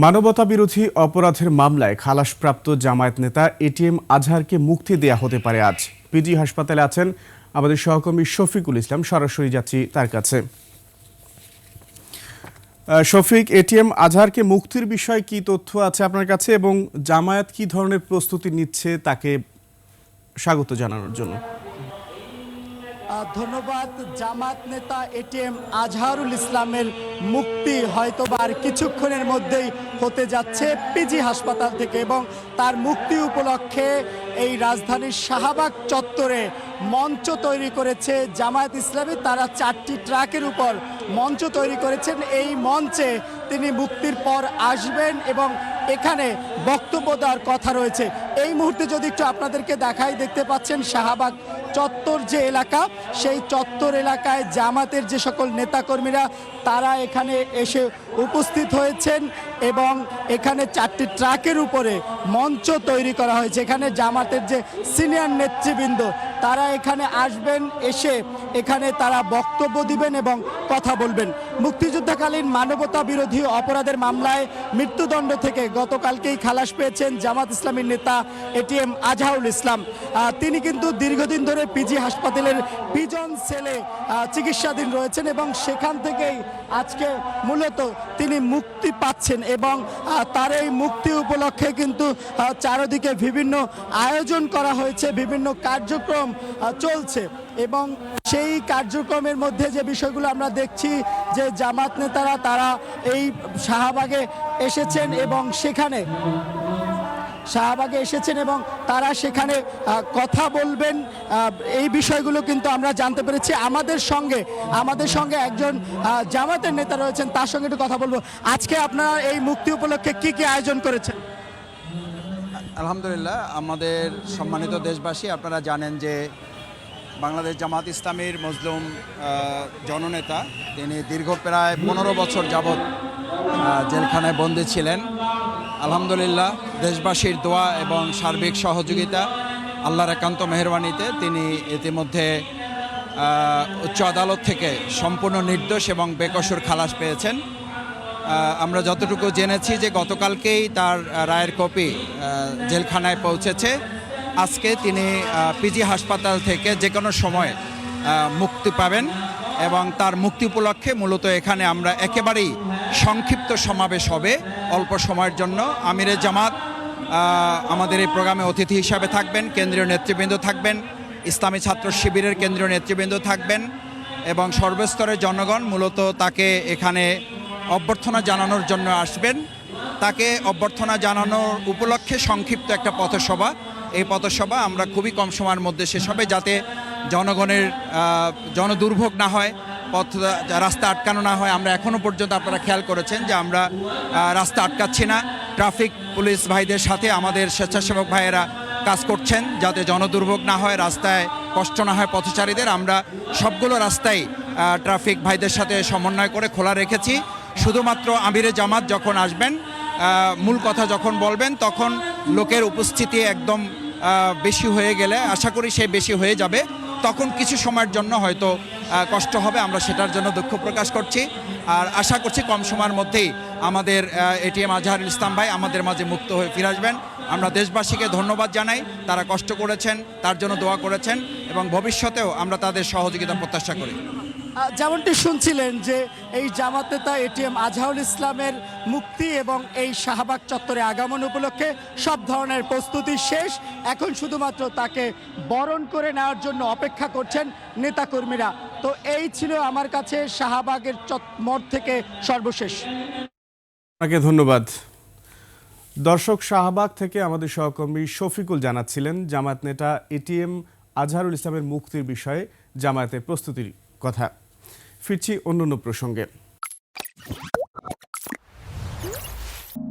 মানবতাবিরোধী অপরাধের মামলায় খালাসপ্রাপ্ত জামায়াত নেতা এটিএম আজহারকে মুক্তি দেয়া হতে পারে আজ। পিজি হাসপাতালে আছেন আমাদের সহকর্মী শফিকুল ইসলাম, সরাসরি যাচ্ছি তার কাছে। শফিক, এটিএম আজহারকে মুক্তির বিষয়ে কি তথ্য আছে আপনার কাছে এবং জামায়াত কি ধরনের প্রস্তুতি নিচ্ছে তাকে স্বাগত জানানোর জন্য? ধন্যবাদ। জামাত নেতা এটিএম আজহারুল ইসলামের মুক্তি হয়তোবা আর কিছুক্ষণের মধ্যেই হতে যাচ্ছে পিজি হাসপাতাল থেকে, এবং তার মুক্তি উপলক্ষে এই রাজধানীর শাহবাগ চত্বরে মঞ্চ তৈরি করেছে জামায়াত ইসলামী। তারা 4টি ট্রাকের উপর মঞ্চ তৈরি করেছেন। এই মঞ্চে তিনি মুক্তির পর আসবেন এবং এখানে বক্তব্য দেওয়ার কথা রয়েছে। এই মুহূর্তে যদি একটু আপনাদেরকে দেখাই, দেখতে পাচ্ছেন শাহবাগ চত্বর যে এলাকা, সেই চত্বর এলাকায় জামাতের যে সকল নেতাকর্মীরা তারা এখানে এসে উপস্থিত হয়েছেন এবং এখানে 4টি ট্রাকের উপরে মঞ্চ তৈরি করা হয়েছে। এখানে জামাতের যে সিনিয়র নেতৃবৃন্দ তারা এখানে আসবেন, এসে এখানে তারা বক্তব্য দিবেন এবং কথা বলবেন। মুক্তিযুদ্ধকালীন মানবতা বিরোধী অপরাধের মামলায় মৃত্যুদণ্ড থেকে গতকালকেই খালাস পেয়েছেন জামাত ইসলামীর নেতা এটিএম আজহারুল ইসলাম। তিনি কিন্তু দীর্ঘদিন ধরে পিজি হাসপাতালের পিজন সেলে চিকিৎসাধীন রয়েছেন এবং সেখান থেকেই আজকে মূলত তিনি মুক্তি পাচ্ছেন এবং তার এই মুক্তি উপলক্ষে কিন্তু চারদিকে বিভিন্ন আয়োজন করা হয়েছে, বিভিন্ন কার্যক্রম চলছে এবং সেই কার্যক্রমের মধ্যে যে বিষয়গুলো আমরা দেখছি যে জামাত নেতারা তারা এই শাহবাগে এসেছেন এবং তারা সেখানে কথা বলবেন। এই বিষয়গুলো কিন্তু আমরা জানতে পেরেছি। আমাদের সঙ্গে একজন জামাতের নেতা রয়েছেন, তার সঙ্গে একটু কথা বলবো। আজকে আপনারা এই মুক্তি উপলক্ষে কি কি আয়োজন করেছেন? আলহামদুলিল্লাহ, আমাদের সম্মানিত দেশবাসী, আপনারা জানেন যে বাংলাদেশ জামাত ইসলামীর মজলুম জননেতা, তিনি দীর্ঘ প্রায় 15 বছর যাবৎ জেলখানায় বন্দী ছিলেন। আলহামদুলিল্লাহ, দেশবাসীর দোয়া এবং সার্বিক সহযোগিতা, আল্লাহর একান্ত মেহেরবানিতে তিনি ইতিমধ্যে উচ্চ আদালত থেকে সম্পূর্ণ নির্দোষ এবং বেকসুর খালাস পেয়েছেন। আমরা যতটুকু জেনেছি যে গতকালকেই তার রায়ের কপি জেলখানায় পৌঁছেছে। আজকে তিনি পিজি হাসপাতাল থেকে যে কোনো সময় মুক্তি পাবেন এবং তার মুক্তি উপলক্ষে মূলত এখানে আমরা একেবারেই সংক্ষিপ্ত সমাবেশ হবে অল্প সময়ের জন্য। আমিরে জামাত আমাদের এই প্রোগ্রামে অতিথি হিসাবে থাকবেন, কেন্দ্রীয় নেতৃবৃন্দ থাকবেন, ইসলামী ছাত্র শিবিরের কেন্দ্রীয় নেতৃবৃন্দ থাকবেন এবং সর্বস্তরের জনগণ মূলত তাকে এখানে অভ্যর্থনা জানানোর জন্য আসবেন। তাকে অভ্যর্থনা জানানোর উপলক্ষে সংক্ষিপ্ত একটা পথসভা, এই পথসভা আমরা খুবই কম সময়ের মধ্যে শেষ হবে, যাতে জনগণের জনদুর্ভোগ না হয়, রাস্তা আটকানো না হয়। আমরা এখনও পর্যন্ত আপনারা খেয়াল করেছেন যে আমরা রাস্তা আটকাচ্ছি না। ট্রাফিক পুলিশ ভাইদের সাথে আমাদের স্বেচ্ছাসেবক ভাইয়েরা কাজ করছেন যাতে জনদুর্ভোগ না হয়, রাস্তায় কষ্ট না হয় পথচারীদের। আমরা সবগুলো রাস্তায় ট্রাফিক ভাইদের সাথে সমন্বয় করে খোলা রেখেছি। শুধুমাত্র আমিরে জামাত যখন আসবেন, মূল কথা যখন বলবেন, তখন লোকের উপস্থিতি একদম বেশি হয়ে গেলে, আশা করি সে বেশি হয়ে যাবে, তখন কিছু সময়ের জন্য হয়তো কষ্ট হবে। আমরা সেটার জন্য দুঃখ প্রকাশ করছি আর আশা করছি কম সময়ের মধ্যেই আমাদের এটিএম আজহারুল ইসলাম ভাই আমাদের মাঝে মুক্ত হয়ে ফিরে আসবেন। আমরা দেশবাসীকে ধন্যবাদ জানাই, তারা কষ্ট করেছেন, তার জন্য দোয়া করেছেন এবং ভবিষ্যতেও আমরা তাদের সহযোগিতা প্রত্যাশা করি। যেমনটি শুনছিলেন যে এই জামাত নেতা এটিএম আজহারুল ইসলামের মুক্তি এবং এই শাহবাগ চত্বরে আগমন উপলক্ষে সব ধরনের প্রস্তুতি শেষ। এখন শুধুমাত্র তাকে বরণ করে নেওয়ার জন্য অপেক্ষা করছেন নেতাকর্মীরা। তো এই ছিল আমার কাছে শাহবাগের মোড় থেকে সর্বশেষ। আপনাকে ধন্যবাদ। দর্শক, শাহবাগ থেকে আমাদের সহকর্মী শফিকুল জানাচ্ছিলেন জামায়াত নেতা এটিএম আজহারুল ইসলামের মুক্তির বিষয়ে জামায়াতের প্রস্তুতির কথা। ফিরছি অন্যান্য প্রসঙ্গে।